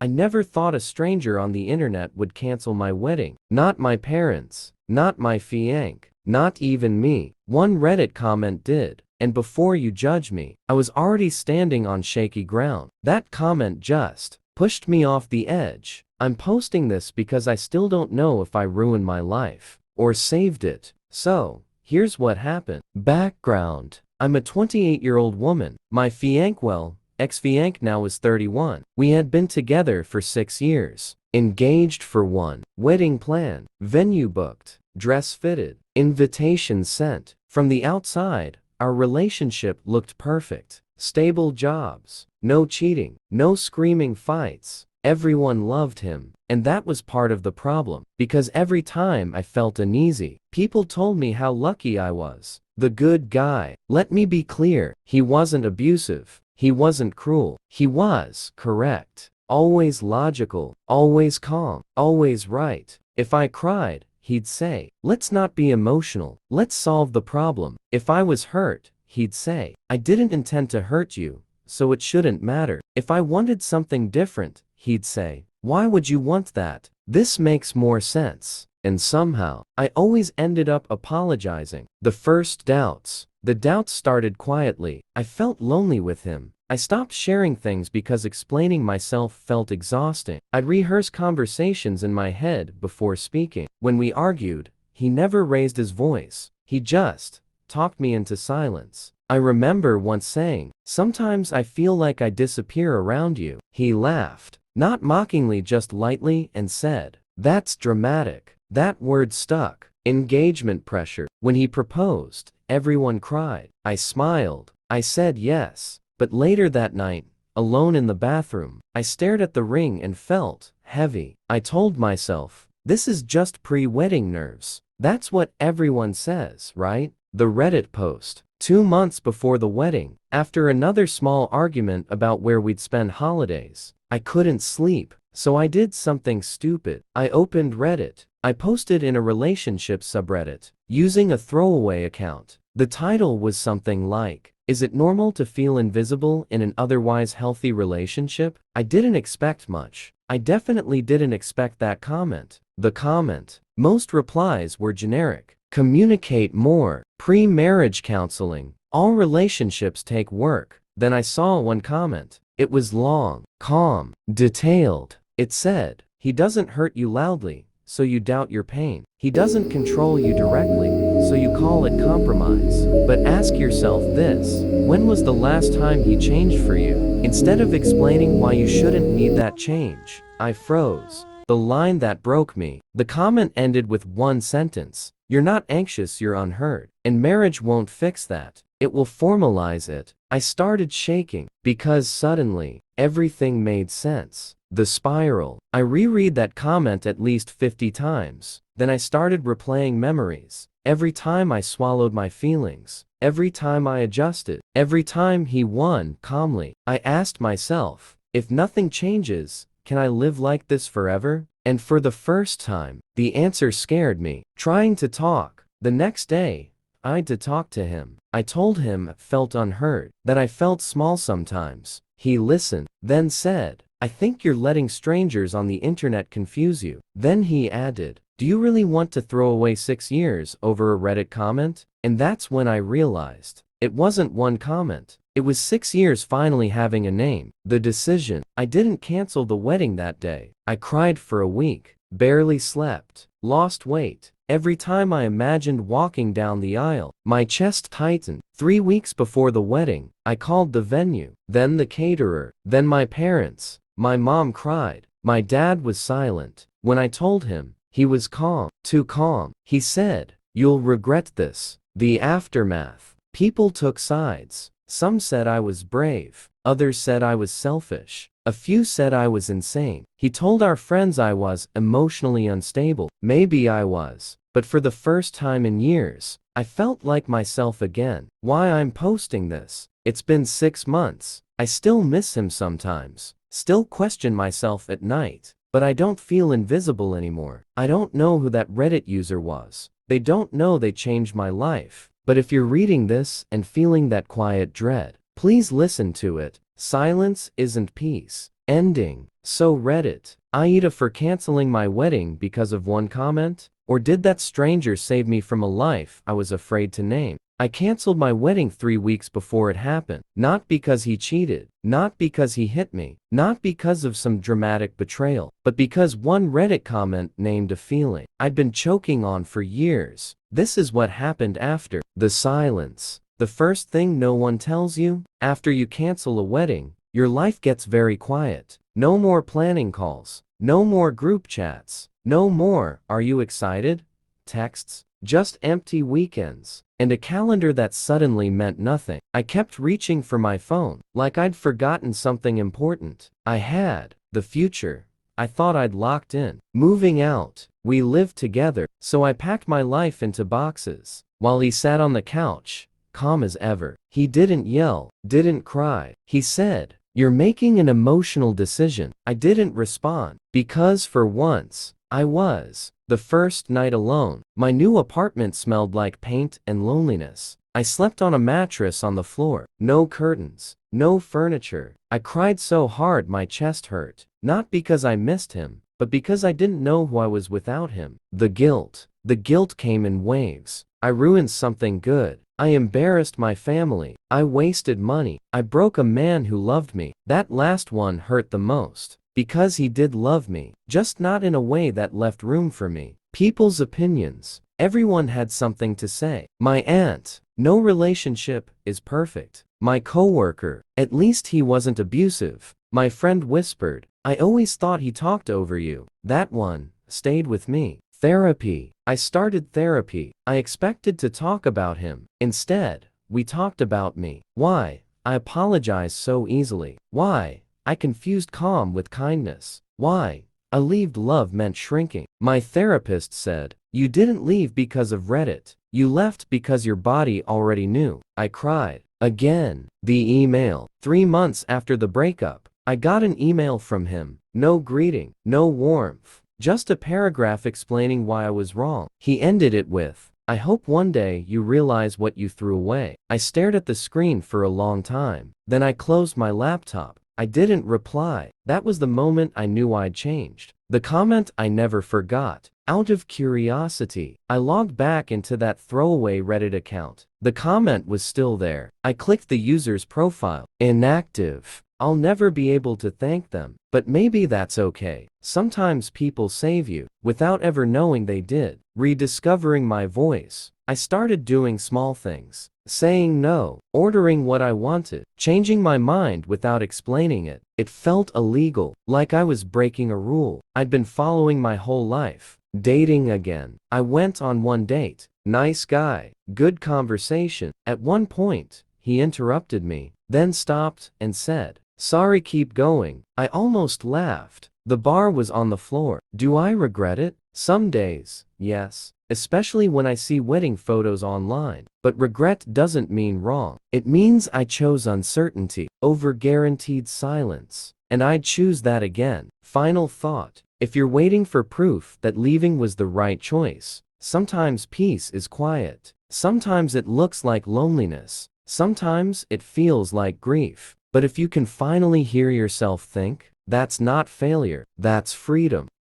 I never thought a stranger on the internet would cancel my wedding. Not my parents, not my fiancé, not even me. One Reddit comment did. And before you judge me, I was already standing on shaky ground. That comment just pushed me off the edge. I'm posting this because I still don't know if I ruined my life or saved it. So, here's what happened. Background. I'm a 28-year-old woman. My fiancé, ex-fiancé now is 31. We had been together for 6 years. Engaged for 1. Wedding planned. Venue booked. Dress fitted. Invitation sent. From the outside, our relationship looked perfect. Stable jobs. No cheating. No screaming fights. Everyone loved him. And that was part of the problem. Because every time I felt uneasy, people told me how lucky I was. The good guy. Let me be clear. He wasn't abusive. He wasn't cruel. He was correct. Always logical. Always calm. Always right. If I cried, he'd say, "Let's not be emotional. Let's solve the problem." If I was hurt, he'd say, "I didn't intend to hurt you, so it shouldn't matter." If I wanted something different, he'd say, "Why would you want that? This makes more sense." And somehow, I always ended up apologizing. The first doubts. The doubts started quietly. I felt lonely with him. I stopped sharing things because explaining myself felt exhausting. I'd rehearse conversations in my head before speaking. When we argued, he never raised his voice. He just talked me into silence. I remember once saying, "Sometimes I feel like I disappear around you." He laughed, not mockingly, just lightly, and said, "That's dramatic." That word stuck. Engagement pressure. When he proposed, everyone cried. I smiled. I said yes. But later that night, alone in the bathroom, I stared at the ring and felt heavy. I told myself, this is just pre-wedding nerves. That's what everyone says, right? The Reddit post. 2 months before the wedding, after another small argument about where we'd spend holidays, I couldn't sleep. So I did something stupid. I opened Reddit. I posted in a relationship subreddit, using a throwaway account. The title was something like, "Is it normal to feel invisible in an otherwise healthy relationship?" I didn't expect much. I definitely didn't expect that comment. The comment. Most replies were generic. Communicate more. Pre-marriage counseling. All relationships take work. Then I saw one comment. It was long, calm, detailed. It said, "He doesn't hurt you loudly, so you doubt your pain. He doesn't control you directly, so you call it compromise. But ask yourself this, when was the last time he changed for you?" Instead of explaining why you shouldn't need that change, I froze. The line that broke me. The comment ended with one sentence. "You're not anxious, you're unheard. And marriage won't fix that. It will formalize it." I started shaking, because suddenly, everything made sense. The spiral. I reread that comment at least 50 times. Then I started replaying memories. Every time I swallowed my feelings. Every time I adjusted. Every time he won calmly. I asked myself, if nothing changes, can I live like this forever? And for the first time, the answer scared me. Trying to talk. The next day, I had to talk to him. I told him I felt unheard, that I felt small sometimes. He listened, then said, "I think you're letting strangers on the internet confuse you." Then he added, "Do you really want to throw away 6 years over a Reddit comment?" And that's when I realized, it wasn't one comment. It was 6 years finally having a name. The decision. I didn't cancel the wedding that day. I cried for a week, barely slept, lost weight. Every time I imagined walking down the aisle, my chest tightened. 3 weeks before the wedding, I called the venue, then the caterer, then my parents. My mom cried. My dad was silent. When I told him, he was calm, too calm. He said, "You'll regret this." The aftermath. People took sides. Some said I was brave. Others said I was selfish. A few said I was insane. He told our friends I was emotionally unstable. Maybe I was. But for the first time in years, I felt like myself again. Why I'm posting this? It's been 6 months. I still miss him sometimes. Still question myself at night. But I don't feel invisible anymore. I don't know who that Reddit user was. They don't know they changed my life. But if you're reading this and feeling that quiet dread, please listen to it. Silence isn't peace. Ending. So Reddit. AITA for canceling my wedding because of one comment? Or did that stranger save me from a life I was afraid to name? I canceled my wedding 3 weeks before it happened. Not because he cheated. Not because he hit me. Not because of some dramatic betrayal. But because one Reddit comment named a feeling I'd been choking on for years. This is what happened after. The silence. The first thing no one tells you? After you cancel a wedding, your life gets very quiet. No more planning calls. No more group chats. No more, "Are you excited?" texts. Just empty weekends. And a calendar that suddenly meant nothing. I kept reaching for my phone, like I'd forgotten something important. I had. The future. I thought I'd locked in. Moving out. We lived together, so I packed my life into boxes. While he sat on the couch, calm as ever. He didn't yell, didn't cry. He said, "You're making an emotional decision." I didn't respond, because for once, I was. The first night alone, my new apartment smelled like paint and loneliness. I slept on a mattress on the floor. No curtains. No furniture. I cried so hard my chest hurt. Not because I missed him, but because I didn't know who I was without him. The guilt. The guilt came in waves. I ruined something good. I embarrassed my family. I wasted money. I broke a man who loved me. That last one hurt the most. Because he did love me, just not in a way that left room for me. People's opinions. Everyone had something to say. My aunt. No relationship is perfect. My coworker. At least he wasn't abusive. My friend whispered, "I always thought he talked over you." That one stayed with me. Therapy. I started therapy. I expected to talk about him. Instead, we talked about me. Why? I apologized so easily. Why? I confused calm with kindness. Why? I believed love meant shrinking. My therapist said, "You didn't leave because of Reddit. You left because your body already knew." I cried. Again. The email. 3 months after the breakup, I got an email from him. No greeting. No warmth. Just a paragraph explaining why I was wrong. He ended it with, "I hope one day you realize what you threw away." I stared at the screen for a long time. Then I closed my laptop. I didn't reply. That was the moment I knew I'd changed. The comment I never forgot. Out of curiosity, I logged back into that throwaway Reddit account. The comment was still there. I clicked the user's profile. Inactive. I'll never be able to thank them. But maybe that's okay. Sometimes people save you, without ever knowing they did. Rediscovering my voice. I started doing small things. Saying no. Ordering what I wanted. Changing my mind without explaining it. It felt illegal, like I was breaking a rule I'd been following my whole life. Dating again. I went on one date. Nice guy. Good conversation. At one point, he interrupted me, then stopped and said, "Sorry, keep going." I almost laughed. The bar was on the floor. Do I regret it? Some days, yes. Especially when I see wedding photos online. But regret doesn't mean wrong. It means I chose uncertainty over guaranteed silence. And I'd choose that again. Final thought. If you're waiting for proof that leaving was the right choice, sometimes peace is quiet. Sometimes it looks like loneliness. Sometimes it feels like grief. But if you can finally hear yourself think, that's not failure, that's freedom.